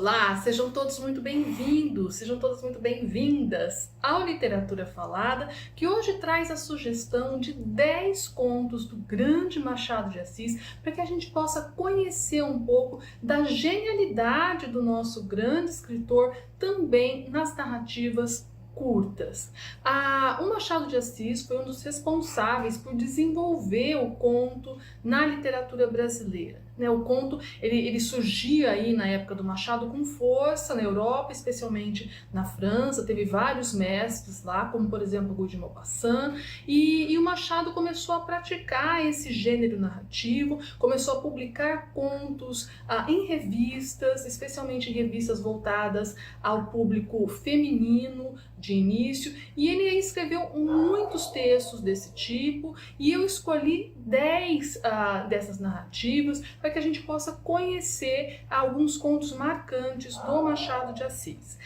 Olá, sejam todos muito bem-vindos, sejam todas muito bem-vindas ao Literatura Falada, que hoje traz a sugestão de 10 contos do grande Machado de Assis, para que a gente possa conhecer um pouco da genialidade do nosso grande escritor também nas narrativas curtas. O Machado de Assis foi um dos responsáveis por desenvolver o conto na literatura brasileira. O conto ele surgia aí na época do Machado com força na Europa, especialmente na França. Teve vários mestres lá, como por exemplo Guy de Maupassant, e o Machado começou a praticar esse gênero narrativo, começou a publicar contos em revistas, especialmente em revistas voltadas ao público feminino de início, e ele escreveu muitos textos desse tipo, e eu escolhi 10 dessas narrativas para que a gente possa conhecer alguns contos marcantes do Machado de Assis.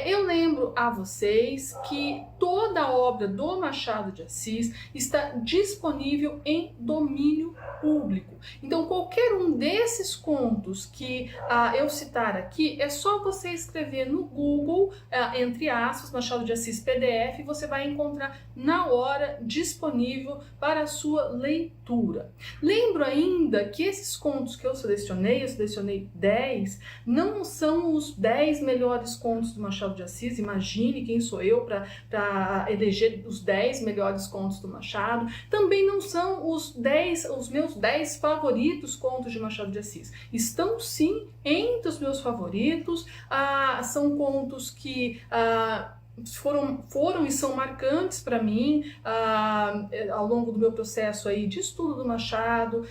Eu lembro a vocês que toda a obra do Machado de Assis está disponível em domínio público. Então, qualquer um desses contos que eu citar aqui, é só você escrever no Google, entre aspas, Machado de Assis PDF, e você vai encontrar na hora disponível para a sua leitura. Lembro ainda que esses contos que eu selecionei 10, não são os 10 melhores contos do Machado de Assis. Imagine quem sou eu para eleger os 10 melhores contos do Machado. Também não são os meus 10 favoritos contos de Machado de Assis. Estão sim entre os meus favoritos. São contos que foram e são marcantes para mim ao longo do meu processo aí de estudo do Machado,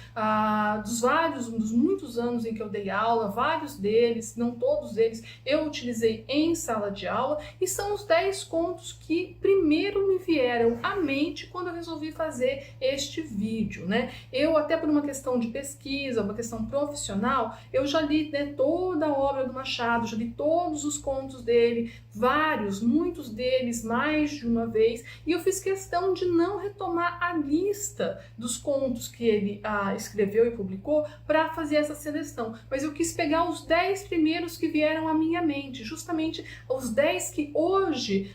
dos muitos anos em que eu dei aula. Vários deles, não todos eles, eu utilizei em sala de aula, e são os 10 contos que primeiro me vieram à mente quando eu resolvi fazer este vídeo, né? Eu, até por uma questão de pesquisa, uma questão profissional, eu já li, né, toda a obra do Machado, já li todos os contos dele, muitos deles mais de uma vez, e eu fiz questão de não retomar a lista dos contos que ele escreveu e publicou para fazer essa seleção, mas eu quis pegar os 10 primeiros que vieram à minha mente, justamente os 10 que hoje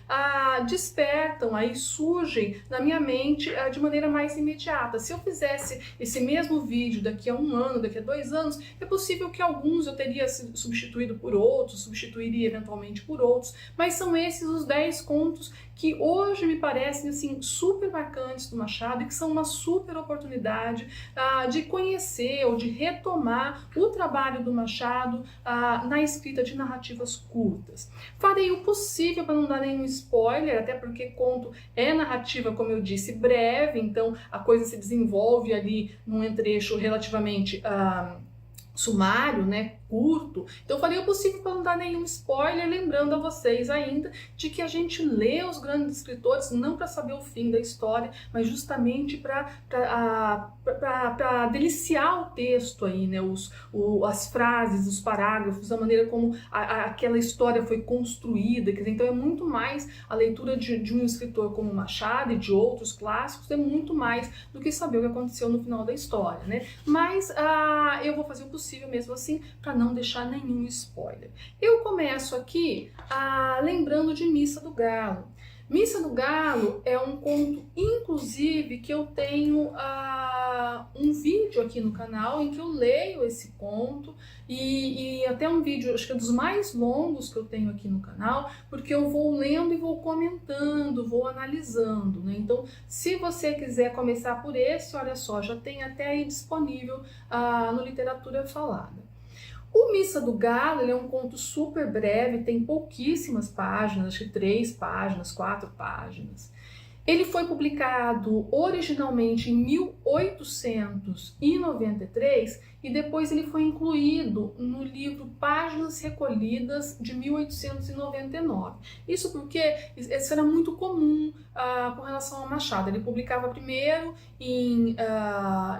despertam, aí surgem na minha mente de maneira mais imediata. Se eu fizesse esse mesmo vídeo daqui a um ano, daqui a 2 anos, é possível que alguns eu teria substituído por outros, substituiria eventualmente por outros, mas são esses os 10 contos que hoje me parecem assim super marcantes do Machado, e que são uma super oportunidade de conhecer ou de retomar o trabalho do Machado na escrita de narrativas curtas. Farei o possível para não dar nenhum spoiler, até porque conto é narrativa, como eu disse, breve, então a coisa se desenvolve ali num trecho relativamente sumário, né, curto. Então eu farei o possível para não dar nenhum spoiler, lembrando a vocês ainda de que a gente lê os grandes escritores não para saber o fim da história, mas justamente para deliciar o texto aí, né, as frases, os parágrafos, a maneira como aquela história foi construída. Quer dizer, então é muito mais a leitura de um escritor como Machado e de outros clássicos, é muito mais do que saber o que aconteceu no final da história, né? Mas eu vou fazer o possível mesmo assim para não deixar nenhum spoiler. Eu começo aqui lembrando de Missa do Galo. Missa do Galo é um conto, inclusive, que eu tenho um vídeo aqui no canal em que eu leio esse conto, e até um vídeo, acho que é dos mais longos que eu tenho aqui no canal, porque eu vou lendo e vou comentando, vou analisando, né? Então, se você quiser começar por esse, olha só, já tem até aí disponível no Literatura Falada. O Missa do Galo, ele é um conto super breve, tem pouquíssimas páginas, acho que 3 páginas, 4 páginas. Ele foi publicado originalmente em 1893 e depois ele foi incluído no livro Páginas Recolhidas de 1899. Isso porque isso era muito comum com relação ao Machado. Ele publicava primeiro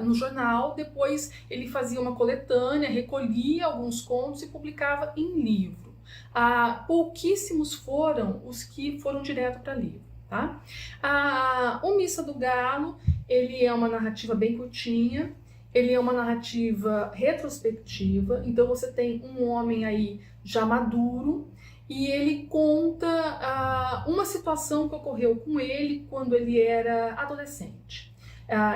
no jornal, depois ele fazia uma coletânea, recolhia alguns contos e publicava em livro. Pouquíssimos foram os que foram direto para livro. O Missa do Galo, ele é uma narrativa bem curtinha, ele é uma narrativa retrospectiva, então você tem um homem aí já maduro, e ele conta uma situação que ocorreu com ele quando ele era adolescente.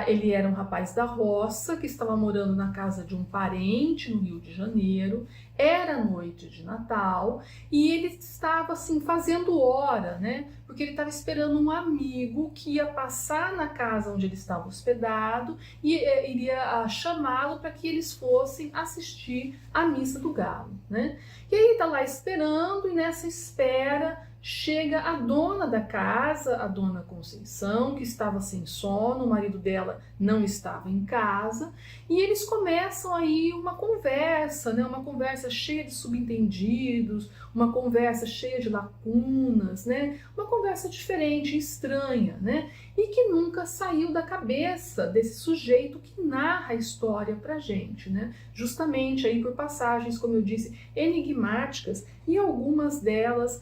Ele era um rapaz da roça que estava morando na casa de um parente no Rio de Janeiro, era noite de Natal e ele estava assim fazendo hora, né? Porque ele estava esperando um amigo que ia passar na casa onde ele estava hospedado e iria chamá-lo para que eles fossem assistir a missa do galo, né? E aí ele está lá esperando e nessa espera chega a dona da casa, a dona Conceição, que estava sem sono, o marido dela não estava em casa, e eles começam aí uma conversa, né? Uma conversa cheia de subentendidos, uma conversa cheia de lacunas, né? Uma conversa diferente, estranha, né? E que nunca saiu da cabeça desse sujeito que narra a história pra gente, né? Justamente aí por passagens, como eu disse, enigmáticas e algumas delas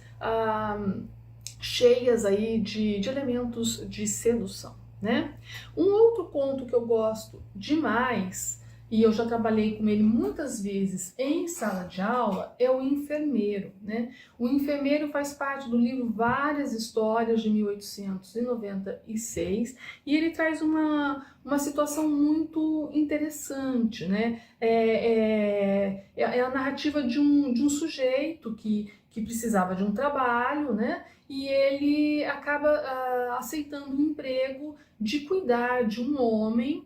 cheias aí de elementos de sedução, né? Um outro conto que eu gosto demais, e eu já trabalhei com ele muitas vezes em sala de aula, é o Enfermeiro, né? O Enfermeiro faz parte do livro Várias Histórias de 1896 e ele traz uma situação muito interessante, né? É a narrativa de um sujeito que precisava de um trabalho, né? E ele acaba aceitando um emprego de cuidar de um homem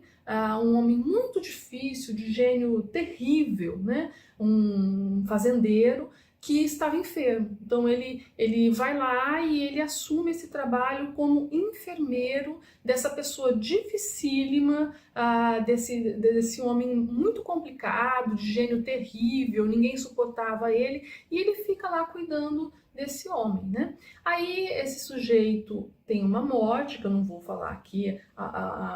muito difícil, de gênio terrível, né? Um fazendeiro que estava enfermo. Então ele vai lá e ele assume esse trabalho como enfermeiro dessa pessoa dificílima, desse homem muito complicado, de gênio terrível, ninguém suportava ele, e ele fica lá cuidando desse homem, né? Aí esse sujeito tem uma morte, que eu não vou falar aqui,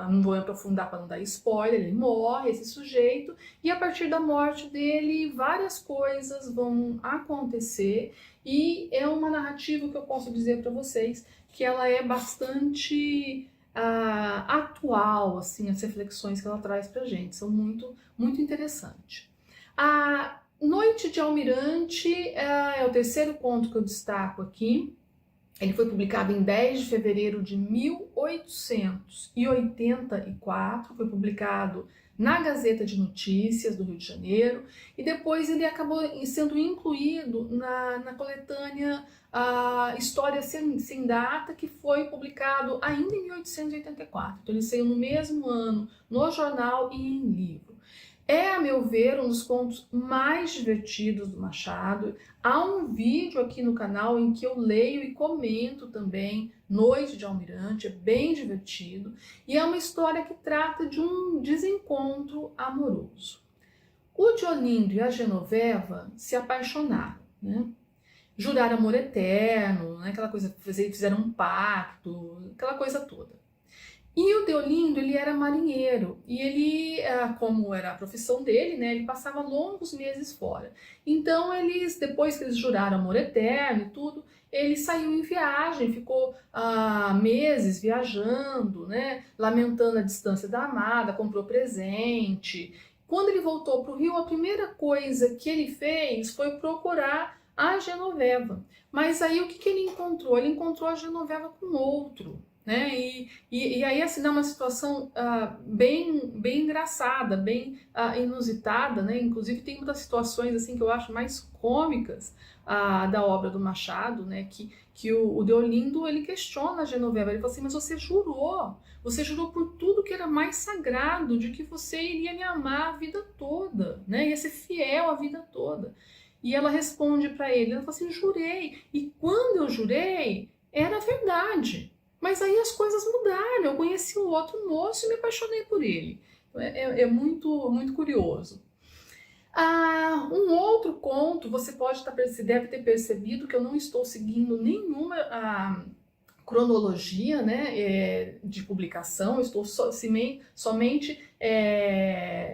não vou aprofundar para não dar spoiler, ele morre, esse sujeito, e a partir da morte dele, várias coisas vão acontecer, e é uma narrativa que eu posso dizer para vocês que ela é bastante atual, assim, as reflexões que ela traz pra gente, são muito, muito interessantes. A Noite de Almirante é o terceiro conto que eu destaco aqui. Ele foi publicado em 10 de fevereiro de 1884, foi publicado na Gazeta de Notícias do Rio de Janeiro, e depois ele acabou sendo incluído na coletânea História Sem Data, que foi publicado ainda em 1884. Então ele saiu no mesmo ano no jornal e em livro. É, a meu ver, um dos contos mais divertidos do Machado. Há um vídeo aqui no canal em que eu leio e comento também Noite de Almirante, é bem divertido. E é uma história que trata de um desencontro amoroso. O Diolindo e a Genoveva se apaixonaram, né? Juraram amor eterno, né? Aquela coisa, fizeram um pacto, aquela coisa toda. E o Deolindo, ele era marinheiro, e ele, como era a profissão dele, né, ele passava longos meses fora. Então, depois que eles juraram amor eterno e tudo, ele saiu em viagem, ficou meses viajando, né, lamentando a distância da amada, comprou presente. Quando ele voltou para o Rio, a primeira coisa que ele fez foi procurar a Genoveva. Mas aí o que ele encontrou? Ele encontrou a Genoveva com outro. Né? E aí assim dá uma situação bem engraçada, bem inusitada, né? Inclusive tem muitas situações assim que eu acho mais cômicas da obra do Machado, né? Que o Deolindo ele questiona a Genoveva, ele fala assim, mas você jurou por tudo que era mais sagrado, de que você iria me amar a vida toda, né? Ia ser fiel a vida toda. E ela responde para ele, ela fala assim, jurei, e quando eu jurei, era verdade. Mas aí as coisas mudaram, eu conheci um outro moço e me apaixonei por ele. É muito, muito curioso. Um outro conto, você deve ter percebido que eu não estou seguindo nenhuma cronologia, né, de publicação, eu estou somente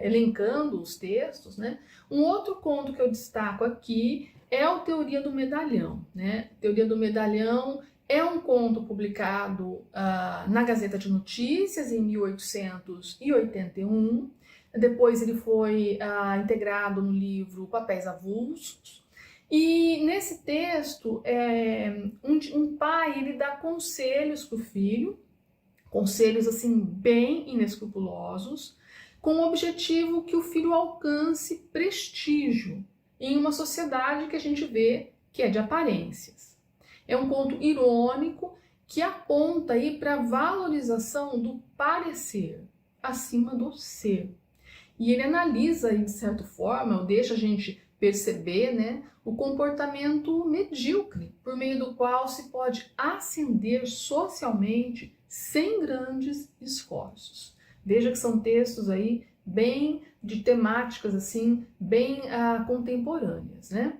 elencando os textos, né? Um outro conto que eu destaco aqui é o Teoria do Medalhão, né? Teoria do Medalhão é um conto publicado na Gazeta de Notícias em 1881. depois ele foi integrado no livro Papéis Avulsos. E nesse texto, um pai ele dá conselhos para o filho, conselhos assim bem inescrupulosos, com o objetivo que o filho alcance prestígio em uma sociedade que a gente vê que é de aparências. É um conto irônico que aponta aí para a valorização do parecer acima do ser. E ele analisa aí, de certa forma, ou deixa a gente perceber, né, o comportamento medíocre, por meio do qual se pode ascender socialmente sem grandes esforços. Veja que são textos aí bem de temáticas assim, bem contemporâneas, né?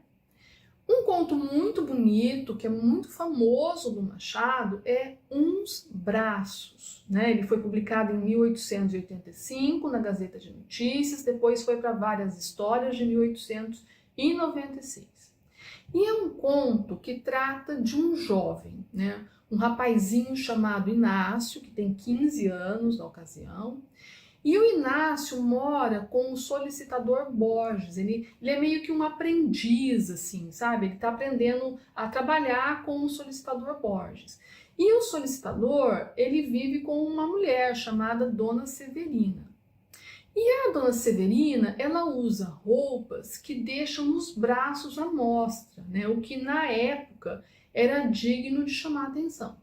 Um conto muito bonito, que é muito famoso do Machado, é Uns Braços, né? Ele foi publicado em 1885 na Gazeta de Notícias, depois foi para Várias Histórias de 1896. E é um conto que trata de um jovem, né? Um rapazinho chamado Inácio, que tem 15 anos na ocasião. E o Inácio mora com o solicitador Borges, ele é meio que um aprendiz, assim, sabe? Ele está aprendendo a trabalhar com o solicitador Borges. E o solicitador, ele vive com uma mulher chamada Dona Severina. E a Dona Severina, ela usa roupas que deixam os braços à mostra, né? O que na época era digno de chamar atenção.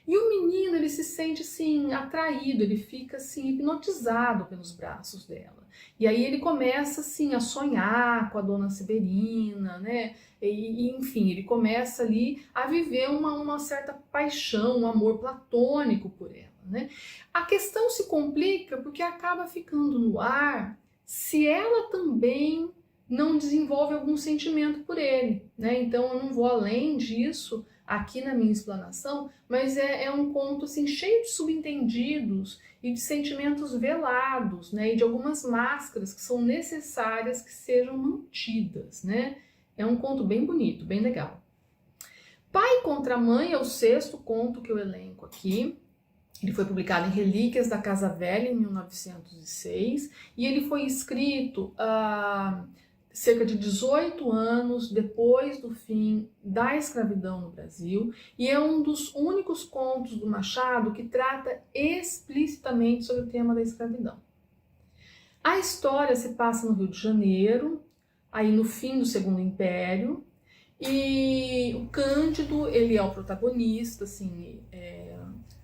E o menino, ele se sente assim atraído, ele fica assim hipnotizado pelos braços dela. E aí ele começa assim a sonhar com a Dona Severina, né? Enfim, ele começa ali a viver uma certa paixão, um amor platônico por ela, né? A questão se complica porque acaba ficando no ar se ela também não desenvolve algum sentimento por ele, né? Então eu não vou além disso aqui na minha explanação, mas é um conto assim, cheio de subentendidos e de sentimentos velados, né? E de algumas máscaras que são necessárias que sejam mantidas, né? É um conto bem bonito, bem legal. Pai contra Mãe é o 6º conto que eu elenco aqui. Ele foi publicado em Relíquias da Casa Velha em 1906 e ele foi escrito cerca de 18 anos depois do fim da escravidão no Brasil, e é um dos únicos contos do Machado que trata explicitamente sobre o tema da escravidão. A história se passa no Rio de Janeiro, aí no fim do Segundo Império, e o Cândido, ele é o protagonista assim,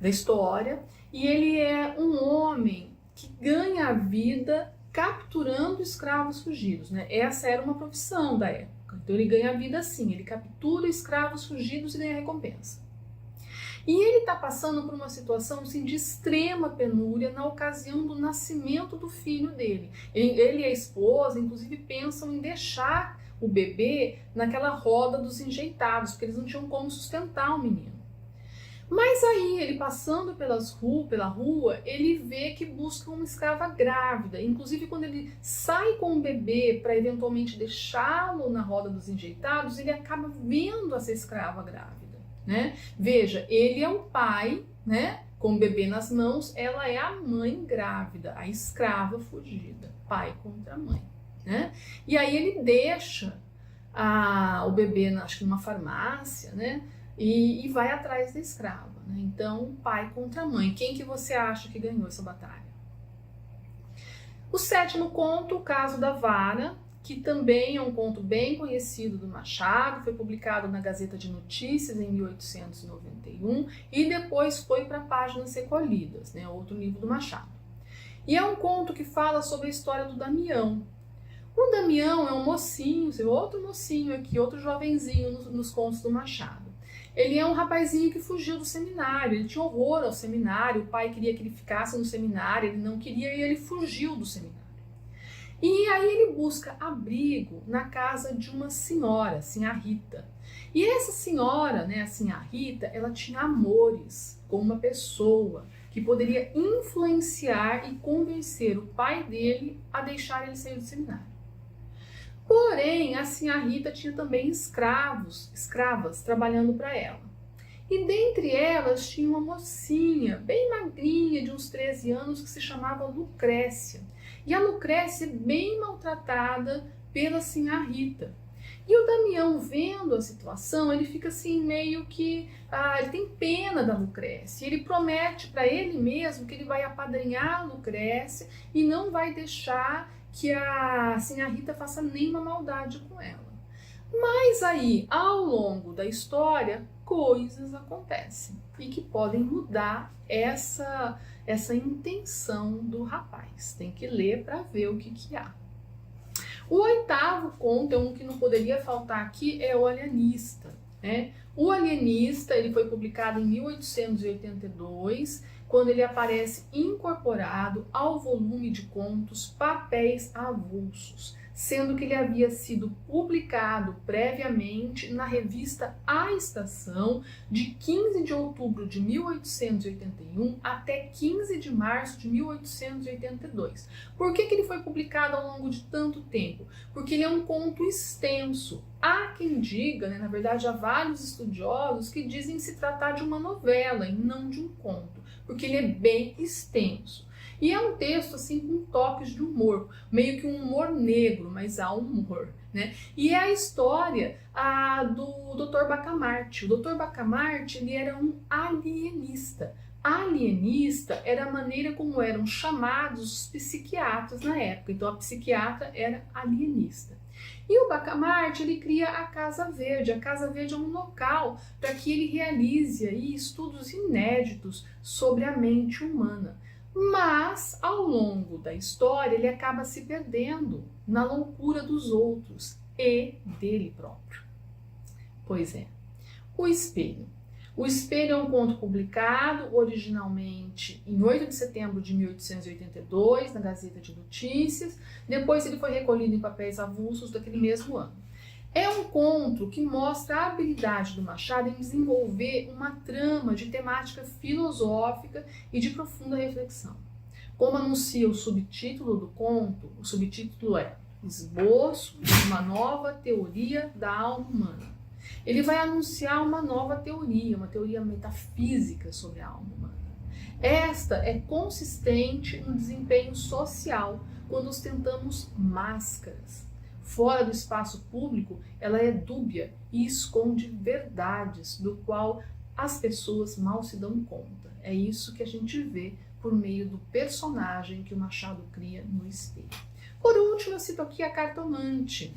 da história, e ele é um homem que ganha a vida capturando escravos fugidos, né? Essa era uma profissão da época. Então ele ganha a vida assim, ele captura escravos fugidos e ganha recompensa. E ele está passando por uma situação assim, de extrema penúria na ocasião do nascimento do filho dele. Ele e a esposa, inclusive, pensam em deixar o bebê naquela roda dos enjeitados, porque eles não tinham como sustentar o menino. Mas aí, ele passando pela rua, ele vê que busca uma escrava grávida. Inclusive, quando ele sai com o bebê para eventualmente deixá-lo na roda dos enjeitados, ele acaba vendo essa escrava grávida, né? Veja, ele é o pai, né, com o bebê nas mãos, ela é a mãe grávida, a escrava fugida, pai contra mãe, né? E aí ele deixa o bebê, acho que numa farmácia, né? E vai atrás da escrava, né? Então, pai contra mãe. Quem que você acha que ganhou essa batalha? O 7º conto, O Caso da Vara, que também é um conto bem conhecido do Machado, foi publicado na Gazeta de Notícias em 1891 e depois foi para Páginas Recolhidas, né? Outro livro do Machado. E é um conto que fala sobre a história do Damião. O Damião é um mocinho, outro mocinho aqui, outro jovenzinho nos contos do Machado. Ele é um rapazinho que fugiu do seminário, ele tinha horror ao seminário, o pai queria que ele ficasse no seminário, ele não queria e ele fugiu do seminário. E aí ele busca abrigo na casa de uma senhora, assim, a Rita. E essa senhora, né, assim, a Rita, ela tinha amores com uma pessoa que poderia influenciar e convencer o pai dele a deixar ele sair do seminário. Porém, assim, a Rita tinha também escravas trabalhando para ela. E dentre elas tinha uma mocinha, bem magrinha, de uns 13 anos, que se chamava Lucrécia. E a Lucrécia é bem maltratada pela Sinhá Rita. E o Damião, vendo a situação, ele fica assim meio que, ele tem pena da Lucrécia. Ele promete para ele mesmo que ele vai apadrinhar a Lucrécia e não vai deixar que a Sinhá Rita faça nenhuma maldade com ela. Mas aí, ao longo da história, coisas acontecem e que podem mudar essa intenção do rapaz. Tem que ler para ver o que há. O oitavo conto, um que não poderia faltar aqui, é O Alienista, né? O Alienista, ele foi publicado em 1882, quando ele aparece incorporado ao volume de contos Papéis Avulsos, sendo que ele havia sido publicado previamente na revista A Estação, de 15 de outubro de 1881 até 15 de março de 1882. Por que ele foi publicado ao longo de tanto tempo? Porque ele é um conto extenso. Há quem diga, né, na verdade há vários estudiosos que dizem se tratar de uma novela e não de um conto, porque ele é bem extenso. E é um texto assim com toques de humor, meio que um humor negro, mas há humor, né? E é a história do Dr. Bacamarte. O Dr. Bacamarte, ele era um alienista. Alienista era a maneira como eram chamados os psiquiatras na época. Então a psiquiatra era alienista. E o Bacamarte, ele cria a Casa Verde. A Casa Verde é um local para que ele realize aí estudos inéditos sobre a mente humana. Mas, ao longo da história, ele acaba se perdendo na loucura dos outros e dele próprio. Pois é, O Espelho. O Espelho é um conto publicado originalmente em 8 de setembro de 1882, na Gazeta de Notícias. Depois ele foi recolhido em Papéis Avulsos daquele mesmo ano. É um conto que mostra a habilidade do Machado em desenvolver uma trama de temática filosófica e de profunda reflexão. Como anuncia o subtítulo do conto, o subtítulo é Esboço de uma nova teoria da alma humana. Ele vai anunciar uma nova teoria, uma teoria metafísica sobre a alma humana. Esta é consistente no desempenho social quando ostentamos máscaras. Fora do espaço público, ela é dúbia e esconde verdades do qual as pessoas mal se dão conta. É isso que a gente vê por meio do personagem que o Machado cria no Espelho. Por último, eu cito aqui a Cartomante.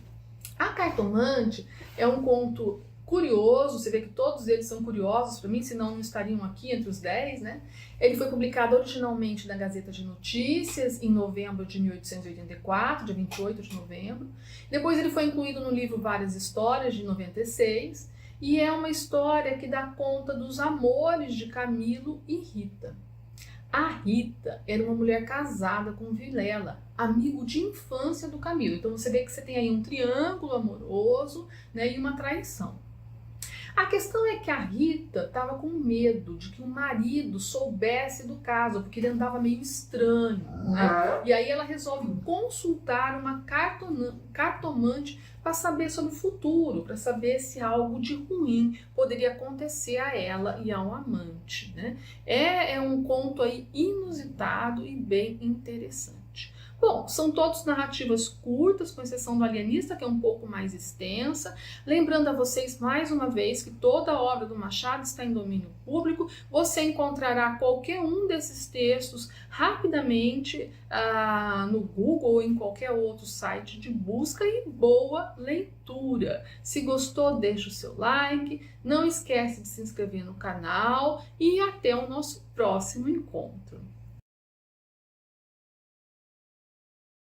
A Cartomante é um conto curioso, você vê que todos eles são curiosos para mim, senão não estariam aqui entre os 10, né? Ele foi publicado originalmente na Gazeta de Notícias em novembro de 1884, dia 28 de novembro. Depois ele foi incluído no livro Várias Histórias, de 96, e é uma história que dá conta dos amores de Camilo e Rita. A Rita era uma mulher casada com Vilela, amigo de infância do Camilo. Então você vê que você tem aí um triângulo amoroso, né, e uma traição. A questão é que a Rita estava com medo de que o marido soubesse do caso, porque ele andava meio estranho, né? E aí ela resolve consultar uma cartomante para saber sobre o futuro, para saber se algo de ruim poderia acontecer a ela e ao amante, né? É um conto aí inusitado e bem interessante. Bom, são todas narrativas curtas, com exceção do Alienista, que é um pouco mais extensa. Lembrando a vocês, mais uma vez, que toda a obra do Machado está em domínio público. Você encontrará qualquer um desses textos rapidamente no Google ou em qualquer outro site de busca, e boa leitura. Se gostou, deixa o seu like, não esquece de se inscrever no canal e até o nosso próximo encontro.